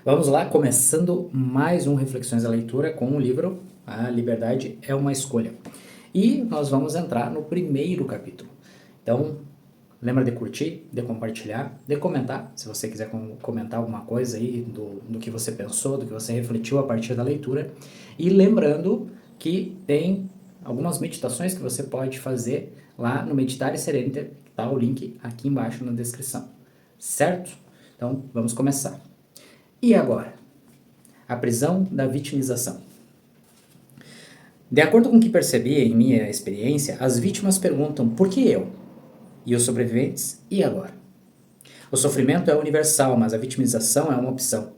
Vamos lá, começando mais um Reflexões da Leitura com o livro A Liberdade é uma Escolha. E nós vamos entrar no primeiro capítulo. Então, lembra de curtir, de compartilhar, de comentar, se você quiser comentar alguma coisa aí do que você pensou, do que você refletiu a partir da leitura. E lembrando que tem algumas meditações que você pode fazer lá no Meditar e Sereniter, que está o link aqui embaixo na descrição. Certo? Então, vamos começar. E agora? A prisão da vitimização. De acordo com o que percebi em minha experiência, as vítimas perguntam por que eu? E os sobreviventes, e agora? O sofrimento é universal, mas a vitimização é uma opção.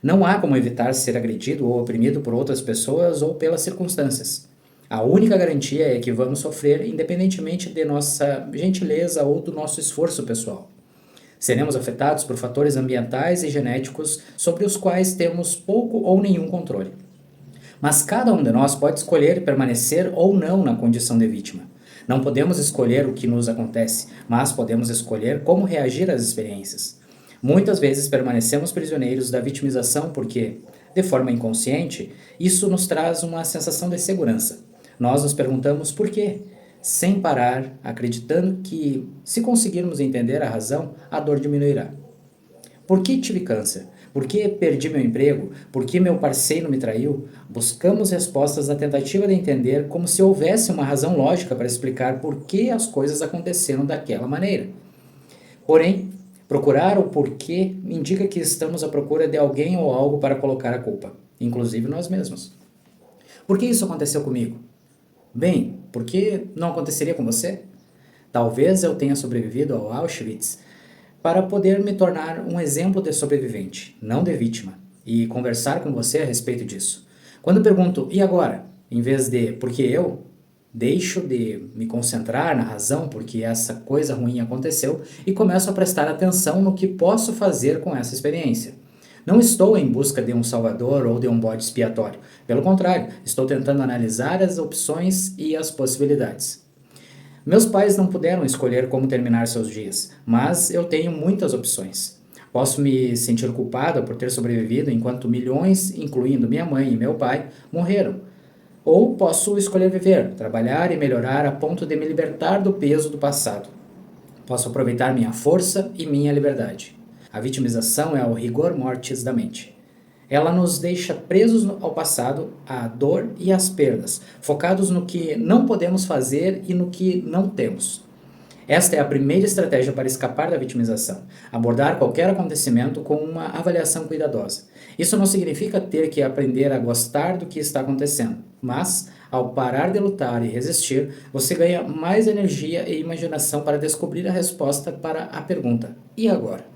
Não há como evitar ser agredido ou oprimido por outras pessoas ou pelas circunstâncias. A única garantia é que vamos sofrer independentemente de nossa gentileza ou do nosso esforço pessoal. Seremos afetados por fatores ambientais e genéticos sobre os quais temos pouco ou nenhum controle. Mas cada um de nós pode escolher permanecer ou não na condição de vítima. Não podemos escolher o que nos acontece, mas podemos escolher como reagir às experiências. Muitas vezes permanecemos prisioneiros da vitimização porque, de forma inconsciente, isso nos traz uma sensação de segurança. Nós nos perguntamos por quê, sem parar, acreditando que, se conseguirmos entender a razão, a dor diminuirá. Por que tive câncer? Por que perdi meu emprego? Por que meu parceiro me traiu? Buscamos respostas na tentativa de entender como se houvesse uma razão lógica para explicar por que as coisas aconteceram daquela maneira. Porém, procurar o porquê indica que estamos à procura de alguém ou algo para colocar a culpa, inclusive nós mesmos. Por que isso aconteceu comigo? Bem, por que não aconteceria com você? Talvez eu tenha sobrevivido ao Auschwitz para poder me tornar um exemplo de sobrevivente, não de vítima, e conversar com você a respeito disso. Quando pergunto, e agora? Em vez de, por que eu? Deixo de me concentrar na razão porque essa coisa ruim aconteceu e começo a prestar atenção no que posso fazer com essa experiência. Não estou em busca de um salvador ou de um bode expiatório. Pelo contrário, estou tentando analisar as opções e as possibilidades. Meus pais não puderam escolher como terminar seus dias, mas eu tenho muitas opções. Posso me sentir culpada por ter sobrevivido enquanto milhões, incluindo minha mãe e meu pai, morreram. Ou posso escolher viver, trabalhar e melhorar a ponto de me libertar do peso do passado. Posso aproveitar minha força e minha liberdade. A vitimização é o rigor mortis da mente. Ela nos deixa presos ao passado, à dor e às perdas, focados no que não podemos fazer e no que não temos. Esta é a primeira estratégia para escapar da vitimização, abordar qualquer acontecimento com uma avaliação cuidadosa. Isso não significa ter que aprender a gostar do que está acontecendo, mas, ao parar de lutar e resistir, você ganha mais energia e imaginação para descobrir a resposta para a pergunta: e agora?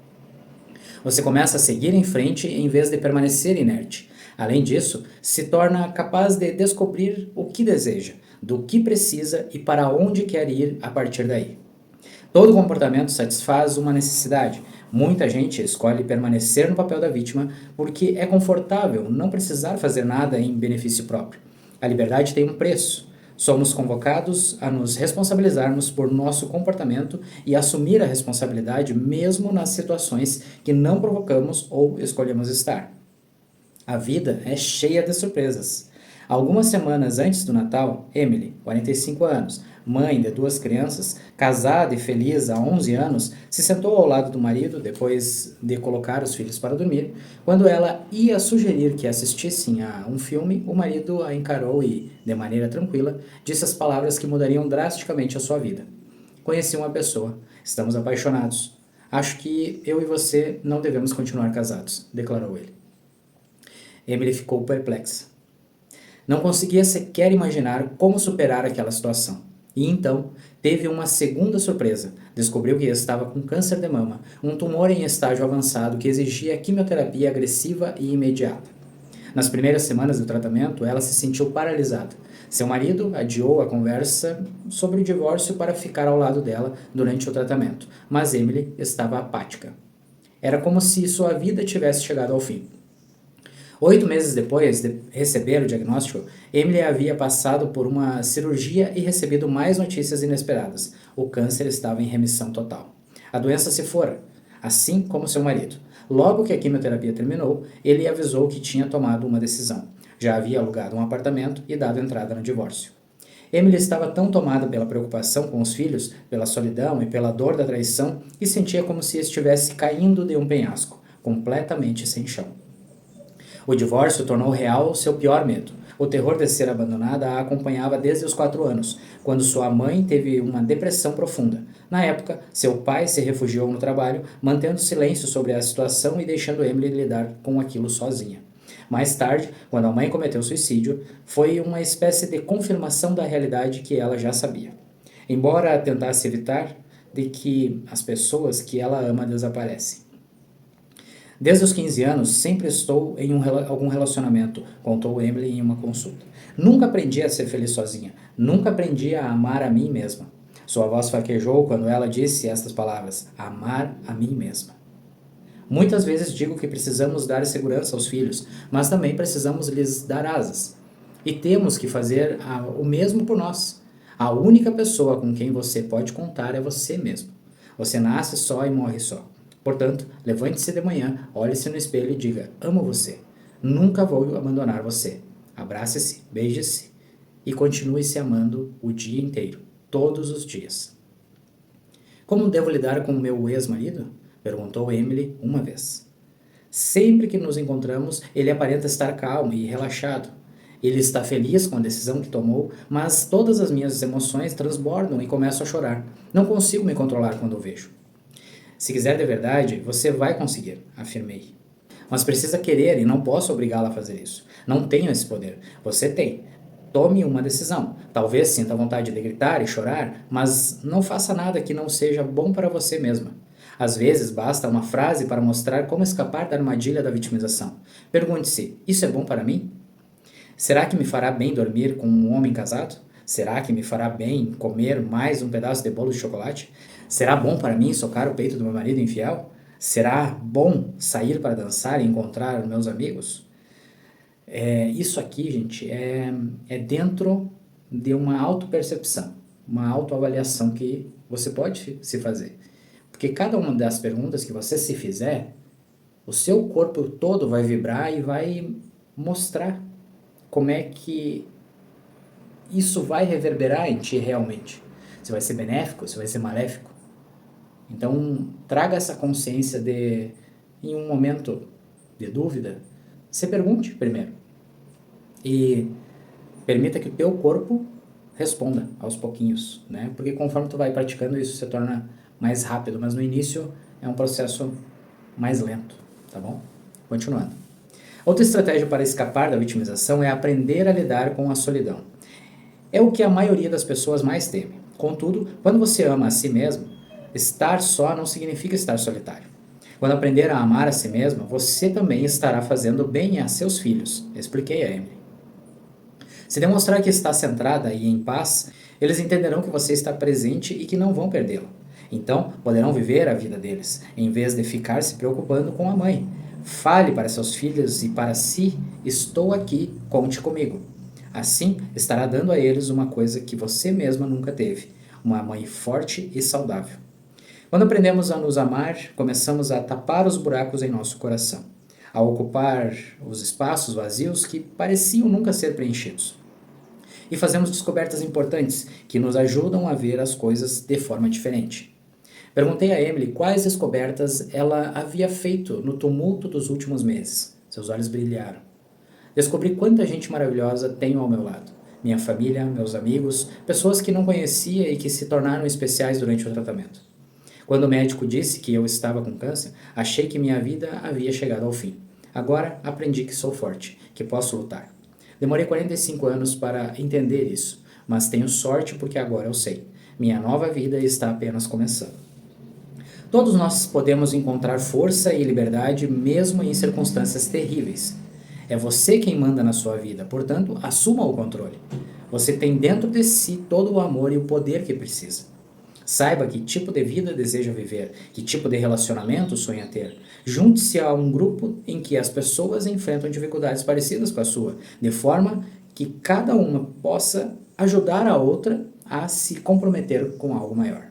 Você começa a seguir em frente em vez de permanecer inerte. Além disso, se torna capaz de descobrir o que deseja, do que precisa e para onde quer ir a partir daí. Todo comportamento satisfaz uma necessidade. Muita gente escolhe permanecer no papel da vítima porque é confortável não precisar fazer nada em benefício próprio. A liberdade tem um preço. Somos convocados a nos responsabilizarmos por nosso comportamento e assumir a responsabilidade mesmo nas situações que não provocamos ou escolhemos estar. A vida é cheia de surpresas. Algumas semanas antes do Natal, Emily, 45 anos, mãe de duas crianças, casada e feliz há 11 anos, se sentou ao lado do marido depois de colocar os filhos para dormir. Quando ela ia sugerir que assistissem a um filme, o marido a encarou e, de maneira tranquila, disse as palavras que mudariam drasticamente a sua vida. Conheci uma pessoa. Estamos apaixonados. Acho que eu e você não devemos continuar casados, declarou ele. Emily ficou perplexa. Não conseguia sequer imaginar como superar aquela situação. E então, teve uma segunda surpresa. Descobriu que estava com câncer de mama, um tumor em estágio avançado que exigia quimioterapia agressiva e imediata. Nas primeiras semanas do tratamento, ela se sentiu paralisada. Seu marido adiou a conversa sobre o divórcio para ficar ao lado dela durante o tratamento, mas Emily estava apática. Era como se sua vida tivesse chegado ao fim. 8 meses depois de receber o diagnóstico, Emily havia passado por uma cirurgia e recebido mais notícias inesperadas. O câncer estava em remissão total. A doença se fora, assim como seu marido. Logo que a quimioterapia terminou, ele avisou que tinha tomado uma decisão. Já havia alugado um apartamento e dado entrada no divórcio. Emily estava tão tomada pela preocupação com os filhos, pela solidão e pela dor da traição, que sentia como se estivesse caindo de um penhasco, completamente sem chão. O divórcio tornou real seu pior medo. O terror de ser abandonada a acompanhava desde os 4 anos, quando sua mãe teve uma depressão profunda. Na época, seu pai se refugiou no trabalho, mantendo silêncio sobre a situação e deixando Emily lidar com aquilo sozinha. Mais tarde, quando a mãe cometeu suicídio, foi uma espécie de confirmação da realidade que ela já sabia. Embora tentasse evitar de que as pessoas que ela ama desaparecem. Desde os 15 anos, sempre estou em algum relacionamento, contou Emily em uma consulta. Nunca aprendi a ser feliz sozinha. Nunca aprendi a amar a mim mesma. Sua voz fraquejou quando ela disse estas palavras: amar a mim mesma. Muitas vezes digo que precisamos dar segurança aos filhos, mas também precisamos lhes dar asas. E temos que fazer o mesmo por nós. A única pessoa com quem você pode contar é você mesmo. Você nasce só e morre só. Portanto, levante-se de manhã, olhe-se no espelho e diga: amo você. Nunca vou abandonar você. Abrace-se, beije-se e continue se amando o dia inteiro, todos os dias. Como devo lidar com o meu ex-marido? Perguntou Emily uma vez. Sempre que nos encontramos, ele aparenta estar calmo e relaxado. Ele está feliz com a decisão que tomou, mas todas as minhas emoções transbordam e começo a chorar. Não consigo me controlar quando o vejo. Se quiser de verdade, você vai conseguir, afirmei. Mas precisa querer e não posso obrigá-la a fazer isso. Não tenho esse poder. Você tem. Tome uma decisão. Talvez sinta vontade de gritar e chorar, mas não faça nada que não seja bom para você mesma. Às vezes basta uma frase para mostrar como escapar da armadilha da vitimização. Pergunte-se: isso é bom para mim? Será que me fará bem dormir com um homem casado? Será que me fará bem comer mais um pedaço de bolo de chocolate? Será bom para mim socar o peito do meu marido infiel? Será bom sair para dançar e encontrar meus amigos? Isso aqui, gente, é dentro de uma autopercepção, uma autoavaliação que você pode se fazer. Porque cada uma das perguntas que você se fizer, o seu corpo todo vai vibrar e vai mostrar como é que isso vai reverberar em ti realmente. Se vai ser benéfico, se vai ser maléfico. Então, traga essa consciência de, em um momento de dúvida, se pergunte primeiro. E permita que o teu corpo responda aos pouquinhos, né? Porque conforme tu vai praticando, isso se torna mais rápido, mas no início é um processo mais lento, tá bom? Continuando. Outra estratégia para escapar da vitimização é aprender a lidar com a solidão. É o que a maioria das pessoas mais teme. Contudo, quando você ama a si mesmo, estar só não significa estar solitário. Quando aprender a amar a si mesma, você também estará fazendo bem a seus filhos, expliquei a Emily. Se demonstrar que está centrada e em paz, eles entenderão que você está presente e que não vão perdê-la. Então, poderão viver a vida deles, em vez de ficar se preocupando com a mãe. Fale para seus filhos e para si: estou aqui, conte comigo. Assim, estará dando a eles uma coisa que você mesma nunca teve: uma mãe forte e saudável. Quando aprendemos a nos amar, começamos a tapar os buracos em nosso coração, a ocupar os espaços vazios que pareciam nunca ser preenchidos. E fazemos descobertas importantes que nos ajudam a ver as coisas de forma diferente. Perguntei a Emily quais descobertas ela havia feito no tumulto dos últimos meses. Seus olhos brilharam. Descobri quanta gente maravilhosa tenho ao meu lado. Minha família, meus amigos, pessoas que não conhecia e que se tornaram especiais durante o tratamento. Quando o médico disse que eu estava com câncer, achei que minha vida havia chegado ao fim. Agora aprendi que sou forte, que posso lutar. Demorei 45 anos para entender isso, mas tenho sorte porque agora eu sei. Minha nova vida está apenas começando. Todos nós podemos encontrar força e liberdade mesmo em circunstâncias terríveis. É você quem manda na sua vida, portanto, assuma o controle. Você tem dentro de si todo o amor e o poder que precisa. Saiba que tipo de vida deseja viver, que tipo de relacionamento sonha ter. Junte-se a um grupo em que as pessoas enfrentam dificuldades parecidas com a sua, de forma que cada uma possa ajudar a outra a se comprometer com algo maior.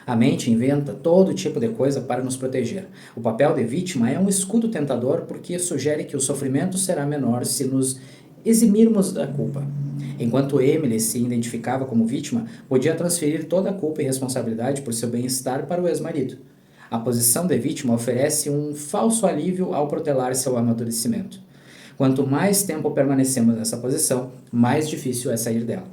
A mente inventa todo tipo de coisa para nos proteger. O papel de vítima é um escudo tentador porque sugere que o sofrimento será menor se nos eximirmos da culpa. Enquanto Emily se identificava como vítima, podia transferir toda a culpa e responsabilidade por seu bem-estar para o ex-marido. A posição de vítima oferece um falso alívio ao protelar seu amadurecimento. Quanto mais tempo permanecemos nessa posição, mais difícil é sair dela.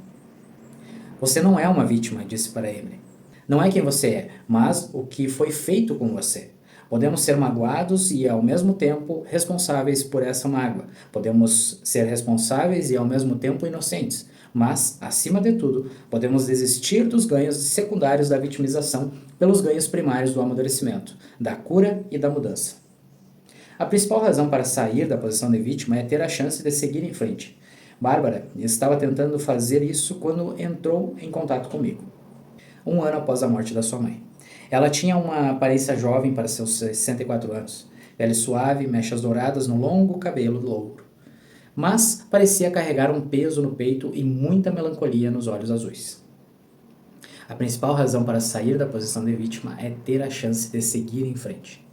Você não é uma vítima, disse para Emily. Não é quem você é, mas o que foi feito com você. Podemos ser magoados e, ao mesmo tempo, responsáveis por essa mágoa. Podemos ser responsáveis e, ao mesmo tempo, inocentes. Mas, acima de tudo, podemos desistir dos ganhos secundários da vitimização pelos ganhos primários do amadurecimento, da cura e da mudança. A principal razão para sair da posição de vítima é ter a chance de seguir em frente. Bárbara estava tentando fazer isso quando entrou em contato comigo, um ano após a morte da sua mãe. Ela tinha uma aparência jovem para seus 64 anos, pele suave, mechas douradas no longo cabelo louro, mas parecia carregar um peso no peito e muita melancolia nos olhos azuis. A principal razão para sair da posição de vítima é ter a chance de seguir em frente.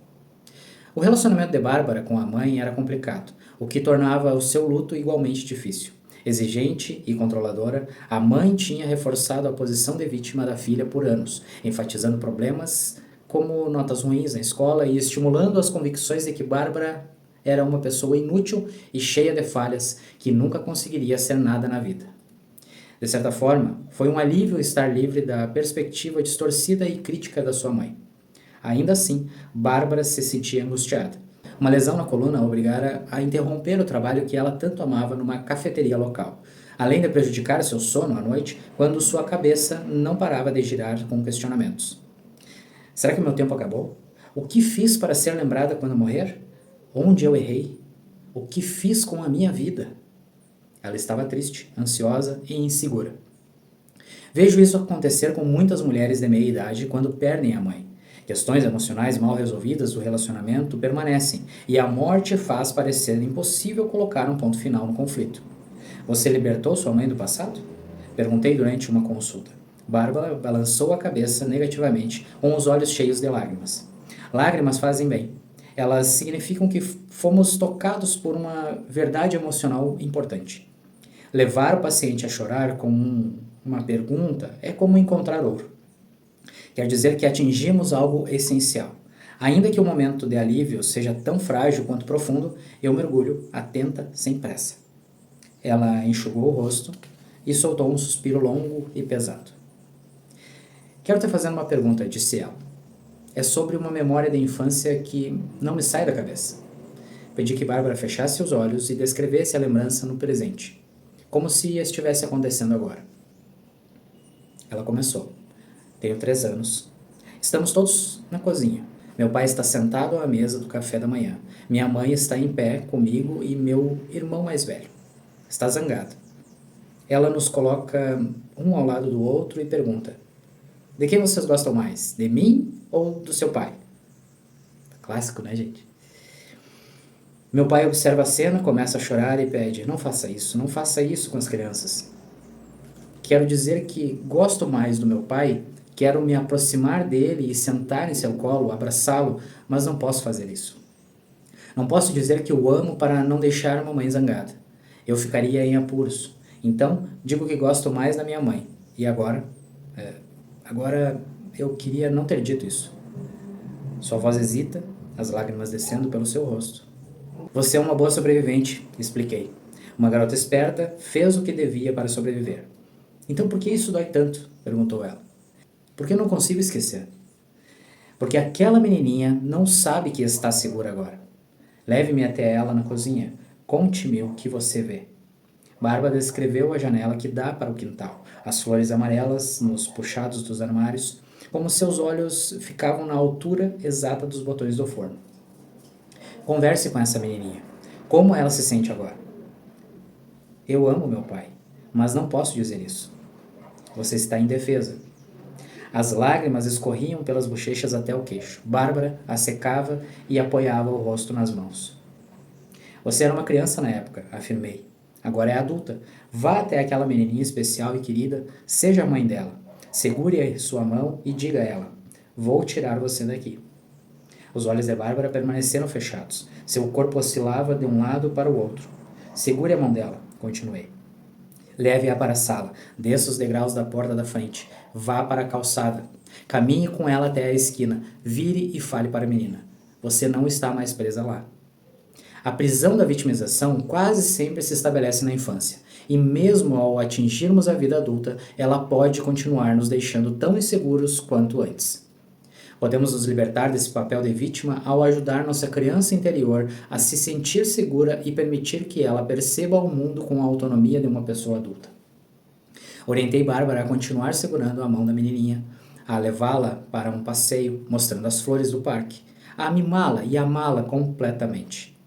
O relacionamento de Bárbara com a mãe era complicado, o que tornava o seu luto igualmente difícil. Exigente e controladora, a mãe tinha reforçado a posição de vítima da filha por anos, enfatizando problemas como notas ruins na escola e estimulando as convicções de que Bárbara era uma pessoa inútil e cheia de falhas que nunca conseguiria ser nada na vida. De certa forma, foi um alívio estar livre da perspectiva distorcida e crítica da sua mãe. Ainda assim, Bárbara se sentia angustiada. Uma lesão na coluna a obrigara a interromper o trabalho que ela tanto amava numa cafeteria local, além de prejudicar seu sono à noite quando sua cabeça não parava de girar com questionamentos. Será que meu tempo acabou? O que fiz para ser lembrada quando morrer? Onde eu errei? O que fiz com a minha vida? Ela estava triste, ansiosa e insegura. Vejo isso acontecer com muitas mulheres de meia idade quando perdem a mãe. Questões emocionais mal resolvidas do relacionamento permanecem e a morte faz parecer impossível colocar um ponto final no conflito. Você libertou sua mãe do passado? Perguntei durante uma consulta. Bárbara balançou a cabeça negativamente, com os olhos cheios de lágrimas. Lágrimas fazem bem. Elas significam que fomos tocados por uma verdade emocional importante. Levar o paciente a chorar com uma pergunta é como encontrar ouro. Quer dizer que atingimos algo essencial. Ainda que o momento de alívio seja tão frágil quanto profundo, eu mergulho, atenta, sem pressa. Ela enxugou o rosto e soltou um suspiro longo e pesado. Quero te fazer uma pergunta, disse ela. É sobre uma memória de infância que não me sai da cabeça. Pedi que Bárbara fechasse os olhos e descrevesse a lembrança no presente, como se estivesse acontecendo agora. Ela começou. Tenho 3 anos. Estamos todos na cozinha. Meu pai está sentado à mesa do café da manhã. Minha mãe está em pé comigo e meu irmão mais velho. Está zangada. Ela nos coloca um ao lado do outro e pergunta: de quem vocês gostam mais? De mim ou do seu pai? Clássico, né, gente? Meu pai observa a cena, começa a chorar e pede: não faça isso com as crianças. Quero dizer que gosto mais do meu pai. Quero me aproximar dele e sentar em seu colo, abraçá-lo, mas não posso fazer isso. Não posso dizer que o amo para não deixar a mamãe zangada. Eu ficaria em apuros. Então, digo que gosto mais da minha mãe. E agora? Agora eu queria não ter dito isso. Sua voz hesita, as lágrimas descendo pelo seu rosto. Você é uma boa sobrevivente, expliquei. Uma garota esperta fez o que devia para sobreviver. Então por que isso dói tanto? Perguntou ela. Porque eu não consigo esquecer. Porque aquela menininha não sabe que está segura agora. Leve-me até ela na cozinha. Conte-me o que você vê. Bárbara descreveu a janela que dá para o quintal, as flores amarelas nos puxados dos armários, como seus olhos ficavam na altura exata dos botões do forno. Converse com essa menininha. Como ela se sente agora? Eu amo meu pai, mas não posso dizer isso. Você está indefesa. As lágrimas escorriam pelas bochechas até o queixo. Bárbara a secava e apoiava o rosto nas mãos. Você era uma criança na época, afirmei. Agora é adulta. Vá até aquela menininha especial e querida, seja a mãe dela. Segure sua mão e diga a ela: Vou tirar você daqui. Os olhos de Bárbara permaneceram fechados. Seu corpo oscilava de um lado para o outro. Segure a mão dela, continuei. Leve-a para a sala. Desça os degraus da porta da frente. Vá para a calçada. Caminhe com ela até a esquina. Vire e fale para a menina. Você não está mais presa lá. A prisão da vitimização quase sempre se estabelece na infância. E mesmo ao atingirmos a vida adulta, ela pode continuar nos deixando tão inseguros quanto antes. Podemos nos libertar desse papel de vítima ao ajudar nossa criança interior a se sentir segura e permitir que ela perceba o mundo com a autonomia de uma pessoa adulta. Orientei Bárbara a continuar segurando a mão da menininha, a levá-la para um passeio, mostrando as flores do parque, a mimá-la e amá-la completamente.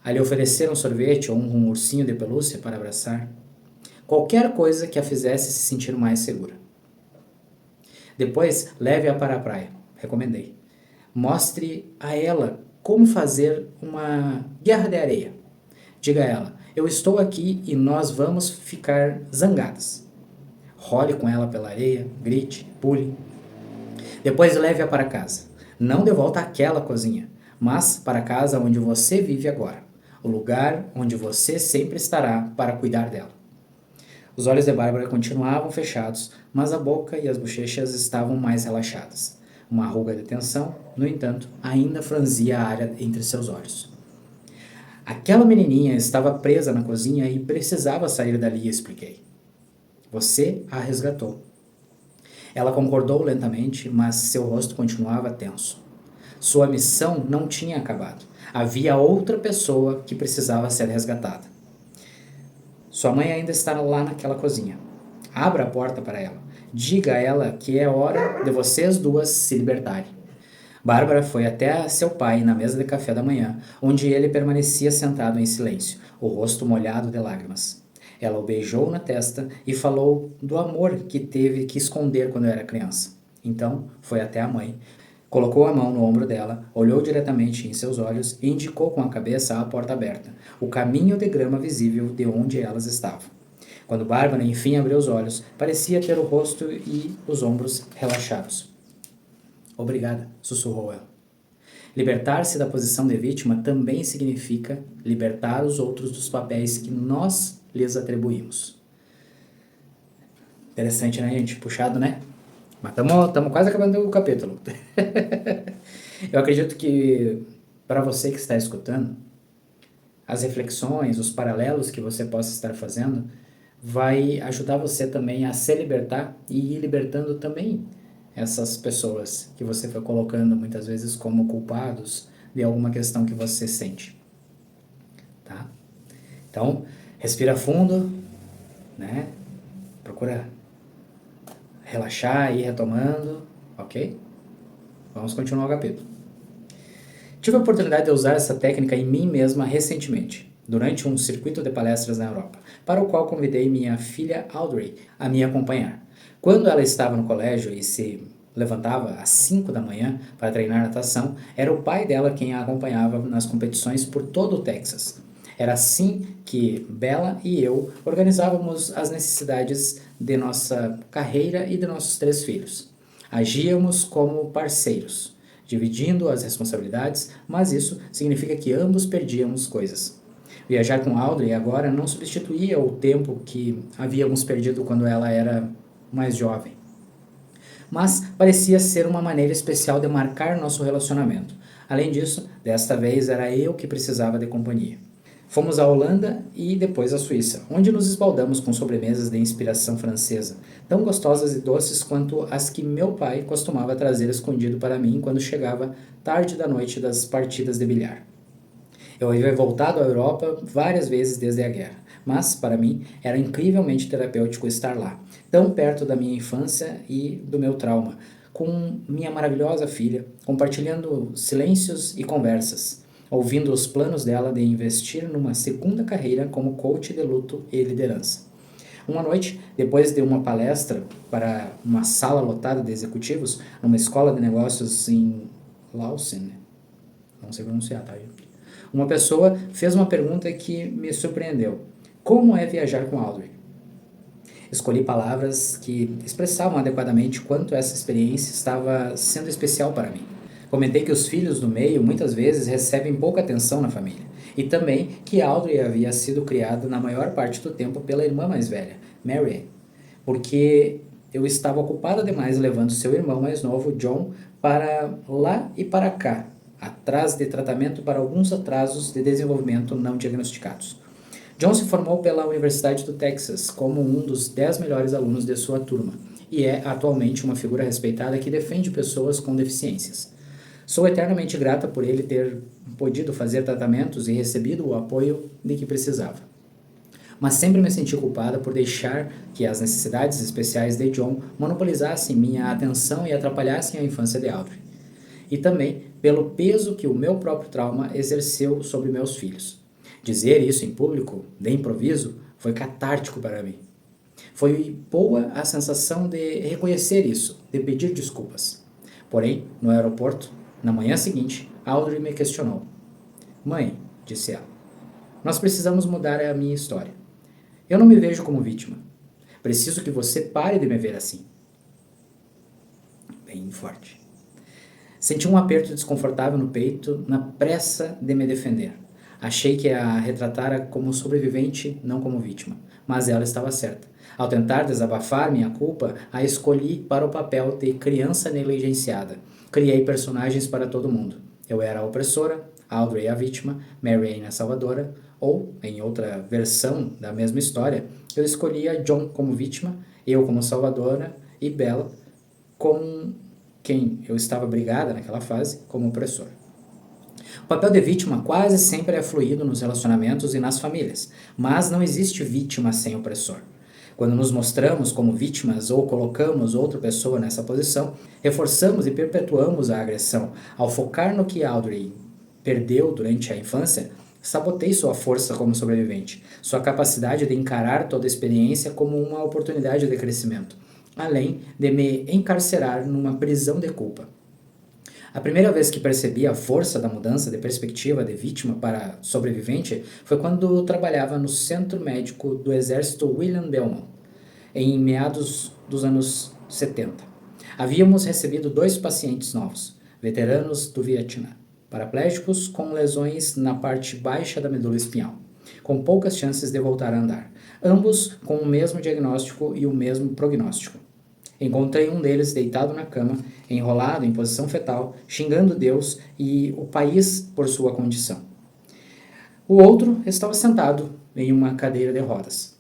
A lhe oferecer um sorvete ou um ursinho de pelúcia para abraçar. Qualquer coisa que a fizesse se sentir mais segura. Depois, leve-a para a praia, recomendei. Mostre a ela como fazer uma guerra de areia. Diga a ela, eu estou aqui e nós vamos ficar zangadas. Role com ela pela areia, grite, pule. Depois leve-a para casa. Não de volta àquela cozinha, mas para a casa onde você vive agora. O lugar onde você sempre estará para cuidar dela. Os olhos de Bárbara continuavam fechados, mas a boca e as bochechas estavam mais relaxadas. Uma ruga de tensão, no entanto, ainda franzia a área entre seus olhos. Aquela menininha estava presa na cozinha e precisava sair dali, expliquei. Você a resgatou. Ela concordou lentamente, mas seu rosto continuava tenso. Sua missão não tinha acabado. Havia outra pessoa que precisava ser resgatada. Sua mãe ainda está lá naquela cozinha. Abra a porta para ela. Diga a ela que é hora de vocês duas se libertarem. Bárbara foi até seu pai na mesa de café da manhã, onde ele permanecia sentado em silêncio, o rosto molhado de lágrimas. Ela o beijou na testa e falou do amor que teve que esconder quando era criança. Então, foi até a mãe. Colocou a mão no ombro dela, olhou diretamente em seus olhos e indicou com a cabeça a porta aberta, o caminho de grama visível de onde elas estavam. Quando Bárbara enfim abriu os olhos, parecia ter o rosto e os ombros relaxados. Obrigada, sussurrou ela. Libertar-se da posição de vítima também significa libertar os outros dos papéis que nós lhes atribuímos. Interessante, né, gente? Puxado, né? Mas estamos quase acabando o capítulo. Eu acredito que, para você que está escutando, as reflexões, os paralelos que você possa estar fazendo, vai ajudar você também a se libertar e ir libertando também essas pessoas que você foi colocando muitas vezes como culpados de alguma questão que você sente. Tá? Então, respira fundo, né? Procura relaxar e ir retomando, ok? Vamos continuar o capítulo. Tive a oportunidade de usar essa técnica em mim mesma recentemente, durante um circuito de palestras na Europa, para o qual convidei minha filha Audrey a me acompanhar. Quando ela estava no colégio e se levantava às 5 da manhã para treinar natação, era o pai dela quem a acompanhava nas competições por todo o Texas. Era assim que Bella e eu organizávamos as necessidades de nossa carreira e de nossos 3 filhos. Agíamos como parceiros, dividindo as responsabilidades, mas isso significa que ambos perdíamos coisas. Viajar com Audrey agora não substituía o tempo que havíamos perdido quando ela era mais jovem. Mas parecia ser uma maneira especial de marcar nosso relacionamento. Além disso, desta vez era eu que precisava de companhia. Fomos à Holanda e depois à Suíça, onde nos esbaldamos com sobremesas de inspiração francesa, tão gostosas e doces quanto as que meu pai costumava trazer escondido para mim quando chegava tarde da noite das partidas de bilhar. Eu havia voltado à Europa várias vezes desde a guerra, mas, para mim, era incrivelmente terapêutico estar lá, tão perto da minha infância e do meu trauma, com minha maravilhosa filha, compartilhando silêncios e conversas, ouvindo os planos dela de investir numa segunda carreira como coach de luto e liderança. Uma noite, depois de uma palestra para uma sala lotada de executivos, numa escola de negócios em Lausanne, não sei pronunciar, tá, gente? Uma pessoa fez uma pergunta que me surpreendeu. Como é viajar com Audrey? Escolhi palavras que expressavam adequadamente quanto essa experiência estava sendo especial para mim. Comentei que os filhos do meio muitas vezes recebem pouca atenção na família, e também que Audrey havia sido criada na maior parte do tempo pela irmã mais velha, Marianne, porque eu estava ocupada demais levando seu irmão mais novo, John, para lá e para cá, atrás de tratamento para alguns atrasos de desenvolvimento não diagnosticados. John se formou pela Universidade do Texas como um dos 10 melhores alunos de sua turma e é atualmente uma figura respeitada que defende pessoas com deficiências. Sou eternamente grata por ele ter podido fazer tratamentos e recebido o apoio de que precisava. Mas sempre me senti culpada por deixar que as necessidades especiais de John monopolizassem minha atenção e atrapalhassem a infância de Audrey. E também pelo peso que o meu próprio trauma exerceu sobre meus filhos. Dizer isso em público, de improviso, foi catártico para mim. Foi boa a sensação de reconhecer isso, de pedir desculpas. Porém, no aeroporto, na manhã seguinte, Audrey me questionou. Mãe, disse ela, nós precisamos mudar a minha história. Eu não me vejo como vítima. Preciso que você pare de me ver assim. Bem forte. Senti um aperto desconfortável no peito, na pressa de me defender. Achei que a retratara como sobrevivente, não como vítima. Mas ela estava certa. Ao tentar desabafar minha culpa, a escolhi para o papel de criança negligenciada. Criei personagens para todo mundo. Eu era a opressora, Audrey a vítima, Marianne a salvadora, ou, em outra versão da mesma história, eu escolhia John como vítima, eu como salvadora e Bella, com quem eu estava brigada naquela fase, como opressora. O papel de vítima quase sempre é fluido nos relacionamentos e nas famílias, mas não existe vítima sem opressor. Quando nos mostramos como vítimas ou colocamos outra pessoa nessa posição, reforçamos e perpetuamos a agressão. Ao focar no que Audrey perdeu durante a infância, sabotei sua força como sobrevivente, sua capacidade de encarar toda a experiência como uma oportunidade de crescimento, além de me encarcerar numa prisão de culpa. A primeira vez que percebi a força da mudança de perspectiva de vítima para sobrevivente foi quando trabalhava no Centro Médico do Exército William Belmont, em meados dos anos 70. Havíamos recebido 2 pacientes novos, veteranos do Vietnã, paraplégicos com lesões na parte baixa da medula espinhal, com poucas chances de voltar a andar, ambos com o mesmo diagnóstico e o mesmo prognóstico. Encontrei um deles deitado na cama, enrolado em posição fetal, xingando Deus e o país por sua condição. O outro estava sentado em uma cadeira de rodas.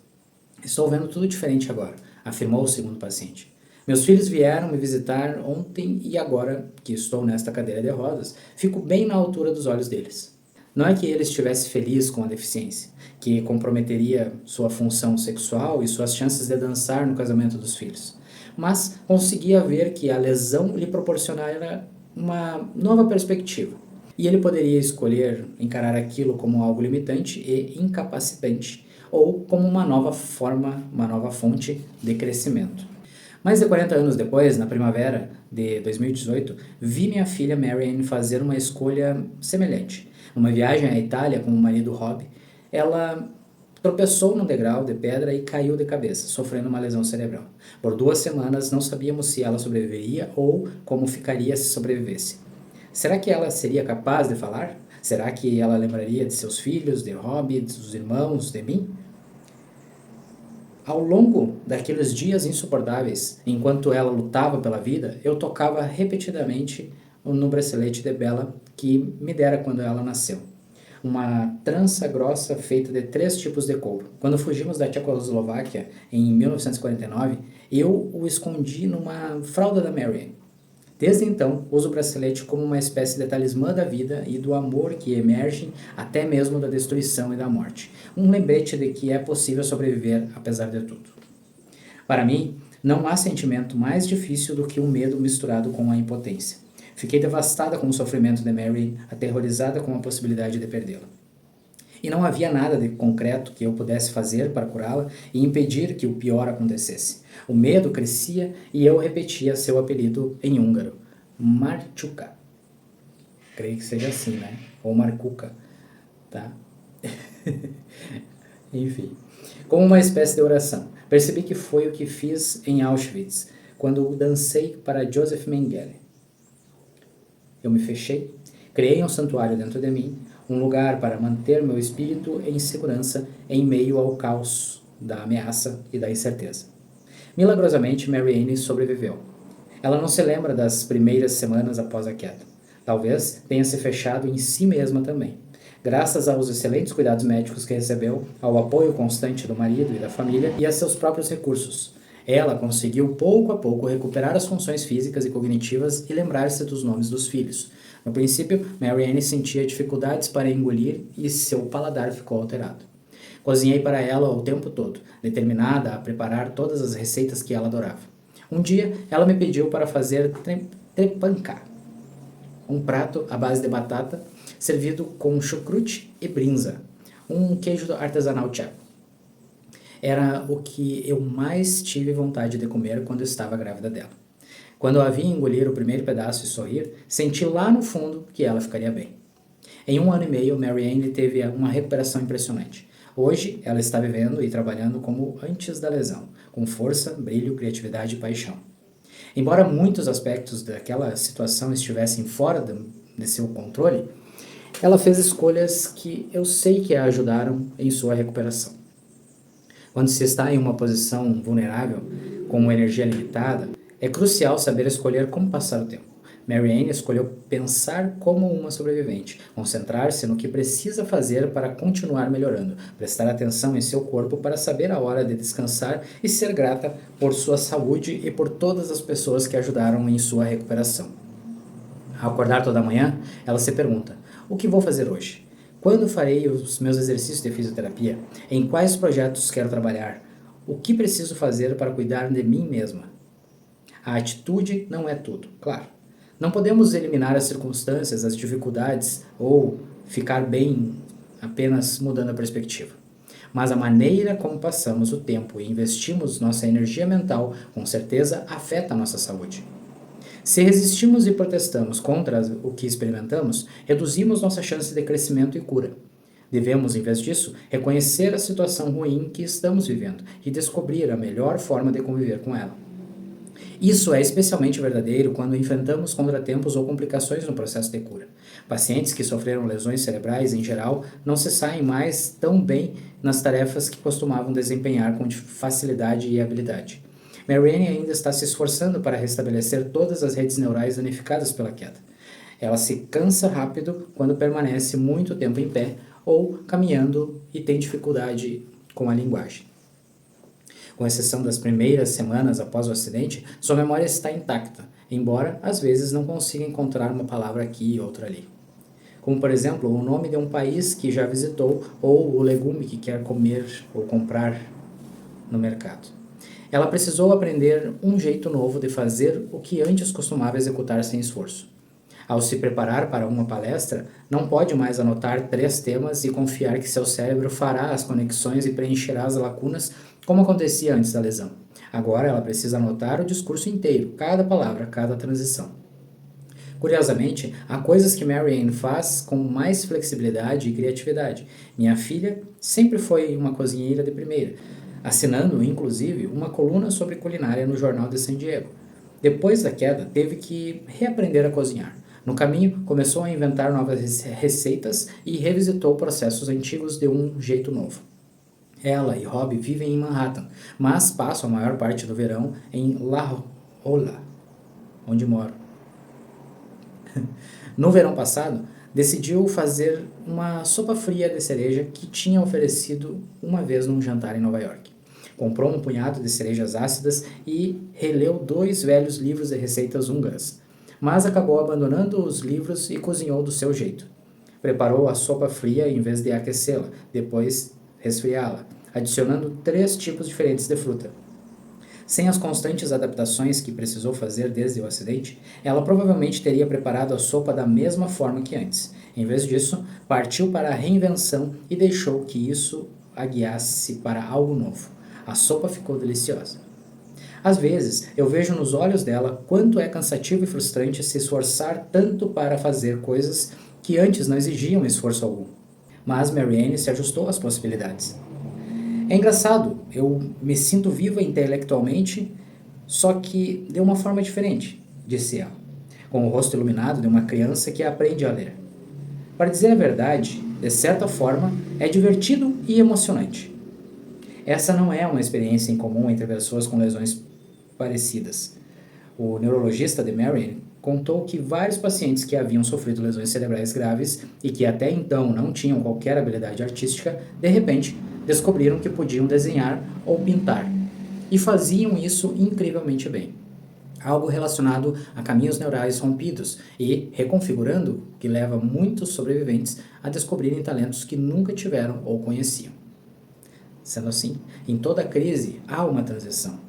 Estou vendo tudo diferente agora, afirmou o segundo paciente. Meus filhos vieram me visitar ontem e agora que estou nesta cadeira de rodas, fico bem na altura dos olhos deles. Não é que ele estivesse feliz com a deficiência, que comprometeria sua função sexual e suas chances de dançar no casamento dos filhos, mas conseguia ver que a lesão lhe proporcionara uma nova perspectiva. E ele poderia escolher encarar aquilo como algo limitante e incapacitante, ou como uma nova forma, uma nova fonte de crescimento. Mais de 40 anos depois, na primavera de 2018, vi minha filha Marianne fazer uma escolha semelhante. Numa viagem à Itália com o marido Rob, ela tropeçou num degrau de pedra e caiu de cabeça, sofrendo uma lesão cerebral. Por 2 semanas não sabíamos se ela sobreviveria ou como ficaria se sobrevivesse. Será que ela seria capaz de falar? Será que ela lembraria de seus filhos, de Rob, dos irmãos, de mim? Ao longo daqueles dias insuportáveis, enquanto ela lutava pela vida, eu tocava repetidamente no bracelete de Bella que me dera quando ela nasceu. Uma trança grossa feita de 3 tipos de couro. Quando fugimos da Tchecoslováquia em 1949, eu o escondi numa fralda da Marianne. Desde então, uso o bracelete como uma espécie de talismã da vida e do amor que emergem até mesmo da destruição e da morte. Um lembrete de que é possível sobreviver apesar de tudo. Para mim, não há sentimento mais difícil do que o medo misturado com a impotência. Fiquei devastada com o sofrimento de Mary, aterrorizada com a possibilidade de perdê-la. E não havia nada de concreto que eu pudesse fazer para curá-la e impedir que o pior acontecesse. O medo crescia e eu repetia seu apelido em húngaro, Marchuka. Creio que seja assim, né? Ou Marcuca, tá? Enfim, como uma espécie de oração. Percebi que foi o que fiz em Auschwitz, quando dancei para Joseph Mengele. Eu me fechei, criei um santuário dentro de mim, um lugar para manter meu espírito em segurança em meio ao caos da ameaça e da incerteza. Milagrosamente, Marianne sobreviveu. Ela não se lembra das primeiras semanas após a queda. Talvez tenha se fechado em si mesma também. Graças aos excelentes cuidados médicos que recebeu, ao apoio constante do marido e da família e a seus próprios recursos, ela conseguiu pouco a pouco recuperar as funções físicas e cognitivas e lembrar-se dos nomes dos filhos. No princípio, Marianne sentia dificuldades para engolir e seu paladar ficou alterado. Cozinhei para ela o tempo todo, determinada a preparar todas as receitas que ela adorava. Um dia, ela me pediu para fazer trepanca, um prato à base de batata, servido com chucrute e brinza, um queijo artesanal tcheco. Era o que eu mais tive vontade de comer quando estava grávida dela. Quando a vi engolir o primeiro pedaço e sorrir, senti lá no fundo que ela ficaria bem. Em 1 ano e meio, Marianne teve uma recuperação impressionante. Hoje, ela está vivendo e trabalhando como antes da lesão, com força, brilho, criatividade e paixão. Embora muitos aspectos daquela situação estivessem fora de seu controle, ela fez escolhas que eu sei que a ajudaram em sua recuperação. Quando se está em uma posição vulnerável, com energia limitada, é crucial saber escolher como passar o tempo. Marianne escolheu pensar como uma sobrevivente, concentrar-se no que precisa fazer para continuar melhorando, prestar atenção em seu corpo para saber a hora de descansar e ser grata por sua saúde e por todas as pessoas que ajudaram em sua recuperação. Ao acordar toda manhã, ela se pergunta: o que vou fazer hoje? Quando farei os meus exercícios de fisioterapia? Em quais projetos quero trabalhar? O que preciso fazer para cuidar de mim mesma? A atitude não é tudo, claro. Não podemos eliminar as circunstâncias, as dificuldades ou ficar bem apenas mudando a perspectiva. Mas a maneira como passamos o tempo e investimos nossa energia mental com certeza afeta a nossa saúde. Se resistimos e protestamos contra o que experimentamos, reduzimos nossa chance de crescimento e cura. Devemos, em vez disso, reconhecer a situação ruim que estamos vivendo e descobrir a melhor forma de conviver com ela. Isso é especialmente verdadeiro quando enfrentamos contratempos ou complicações no processo de cura. Pacientes que sofreram lesões cerebrais, em geral, não se saem mais tão bem nas tarefas que costumavam desempenhar com facilidade e habilidade. Marianne ainda está se esforçando para restabelecer todas as redes neurais danificadas pela queda. Ela se cansa rápido quando permanece muito tempo em pé ou caminhando e tem dificuldade com a linguagem. Com exceção das primeiras semanas após o acidente, sua memória está intacta, embora às vezes não consiga encontrar uma palavra aqui e outra ali. Como, por exemplo, o nome de um país que já visitou ou o legume que quer comer ou comprar no mercado. Ela precisou aprender um jeito novo de fazer o que antes costumava executar sem esforço. Ao se preparar para uma palestra, não pode mais anotar 3 temas e confiar que seu cérebro fará as conexões e preencherá as lacunas como acontecia antes da lesão. Agora ela precisa anotar o discurso inteiro, cada palavra, cada transição. Curiosamente, há coisas que Marianne faz com mais flexibilidade e criatividade. Minha filha sempre foi uma cozinheira de primeira, assinando, inclusive, uma coluna sobre culinária no Jornal de San Diego. Depois da queda, teve que reaprender a cozinhar. No caminho, começou a inventar novas receitas e revisitou processos antigos de um jeito novo. Ela e Rob vivem em Manhattan, mas passam a maior parte do verão em La Jolla, onde moro. No verão passado, decidiu fazer uma sopa fria de cereja que tinha oferecido uma vez num jantar em Nova York. Comprou um punhado de cerejas ácidas e releu 2 velhos livros de receitas húngaras, mas acabou abandonando os livros e cozinhou do seu jeito. Preparou a sopa fria em vez de aquecê-la, depois resfriá-la, adicionando 3 tipos diferentes de fruta. Sem as constantes adaptações que precisou fazer desde o acidente, ela provavelmente teria preparado a sopa da mesma forma que antes. Em vez disso, partiu para a reinvenção e deixou que isso a guiasse para algo novo. A sopa ficou deliciosa. Às vezes, eu vejo nos olhos dela quanto é cansativo e frustrante se esforçar tanto para fazer coisas que antes não exigiam esforço algum. Mas Marianne se ajustou às possibilidades. É engraçado, eu me sinto viva intelectualmente, só que de uma forma diferente, disse ela, com o rosto iluminado de uma criança que aprende a ler. Para dizer a verdade, de certa forma, é divertido e emocionante. Essa não é uma experiência incomum entre pessoas com lesões parecidas. O neurologista de Marion contou que vários pacientes que haviam sofrido lesões cerebrais graves e que até então não tinham qualquer habilidade artística, de repente descobriram que podiam desenhar ou pintar. E faziam isso incrivelmente bem. Algo relacionado a caminhos neurais rompidos e reconfigurando, que leva muitos sobreviventes a descobrirem talentos que nunca tiveram ou conheciam. Sendo assim, em toda crise há uma transição.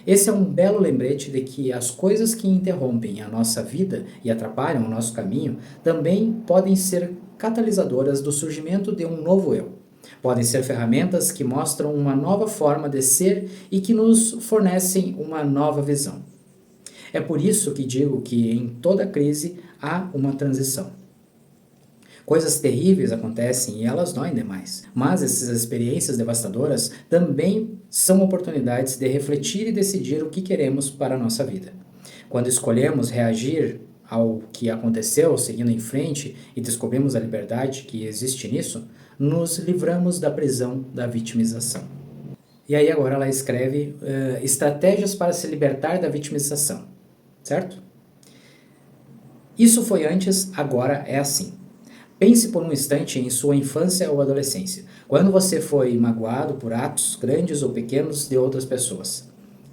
Esse é um belo lembrete de que as coisas que interrompem a nossa vida e atrapalham o nosso caminho também podem ser catalisadoras do surgimento de um novo eu. Podem ser ferramentas que mostram uma nova forma de ser e que nos fornecem uma nova visão. É por isso que digo que em toda crise há uma transição. Coisas terríveis acontecem e elas doem demais. Mas essas experiências devastadoras também são oportunidades de refletir e decidir o que queremos para a nossa vida. Quando escolhemos reagir ao que aconteceu, seguindo em frente e descobrimos a liberdade que existe nisso, nos livramos da prisão da vitimização. E aí agora ela escreve estratégias para se libertar da vitimização, certo? Isso foi antes, agora é assim. Pense por um instante em sua infância ou adolescência, quando você foi magoado por atos grandes ou pequenos de outras pessoas.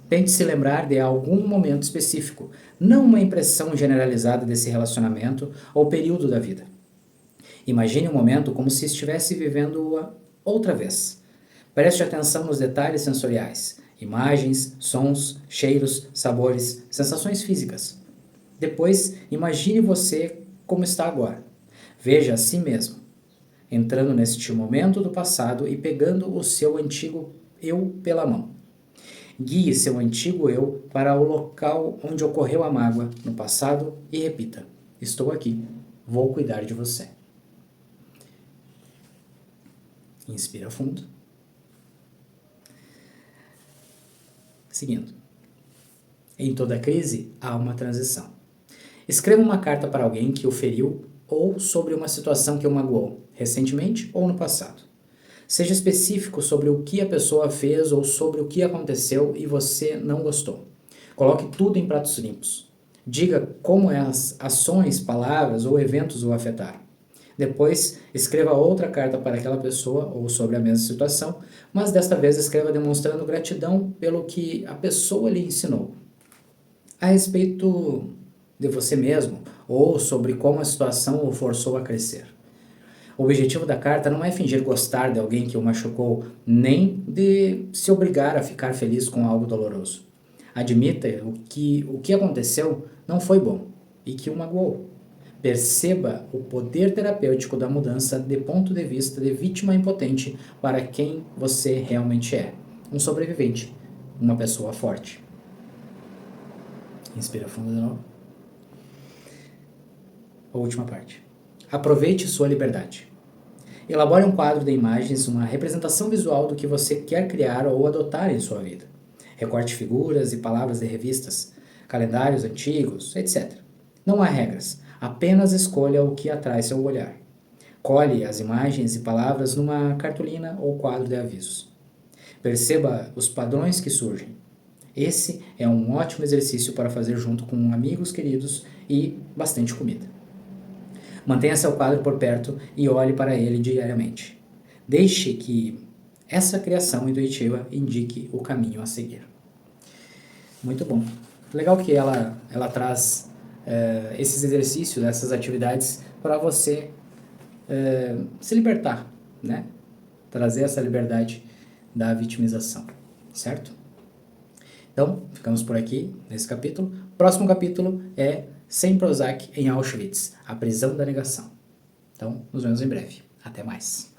Tente se lembrar de algum momento específico, não uma impressão generalizada desse relacionamento ou período da vida. Imagine o momento como se estivesse vivendo-o outra vez. Preste atenção nos detalhes sensoriais, imagens, sons, cheiros, sabores, sensações físicas. Depois, imagine você como está agora. Veja a si mesmo, entrando neste momento do passado e pegando o seu antigo eu pela mão. Guie seu antigo eu para o local onde ocorreu a mágoa no passado e repita: estou aqui, vou cuidar de você. Inspira fundo. Seguindo. Em toda crise, há uma transição. Escreva uma carta para alguém que o feriu ou sobre uma situação que o magoou, recentemente ou no passado. Seja específico sobre o que a pessoa fez ou sobre o que aconteceu e você não gostou. Coloque tudo em pratos limpos. Diga como as ações, palavras ou eventos o afetaram. Depois, escreva outra carta para aquela pessoa ou sobre a mesma situação, mas desta vez escreva demonstrando gratidão pelo que a pessoa lhe ensinou. A respeito de você mesmo ou sobre como a situação o forçou a crescer. O objetivo da carta não é fingir gostar de alguém que o machucou, nem de se obrigar a ficar feliz com algo doloroso. Admita o que aconteceu não foi bom e que o magoou. Perceba o poder terapêutico da mudança de ponto de vista de vítima impotente para quem você realmente é. Um sobrevivente, uma pessoa forte. Inspira fundo de novo. A última parte. Aproveite sua liberdade. Elabore um quadro de imagens, uma representação visual do que você quer criar ou adotar em sua vida. Recorte figuras e palavras de revistas, calendários antigos, etc. Não há regras, apenas escolha o que atrai seu olhar. Colhe as imagens e palavras numa cartolina ou quadro de avisos. Perceba os padrões que surgem. Esse é um ótimo exercício para fazer junto com amigos queridos e bastante comida. Mantenha seu quadro por perto e olhe para ele diariamente. Deixe que essa criação intuitiva indique o caminho a seguir. Muito bom. Legal que ela traz esses exercícios, essas atividades para você se libertar, né? Trazer essa liberdade da vitimização, certo? Então, ficamos por aqui nesse capítulo. Próximo capítulo é Sem Prozac em Auschwitz, a prisão da negação. Então, nos vemos em breve. Até mais.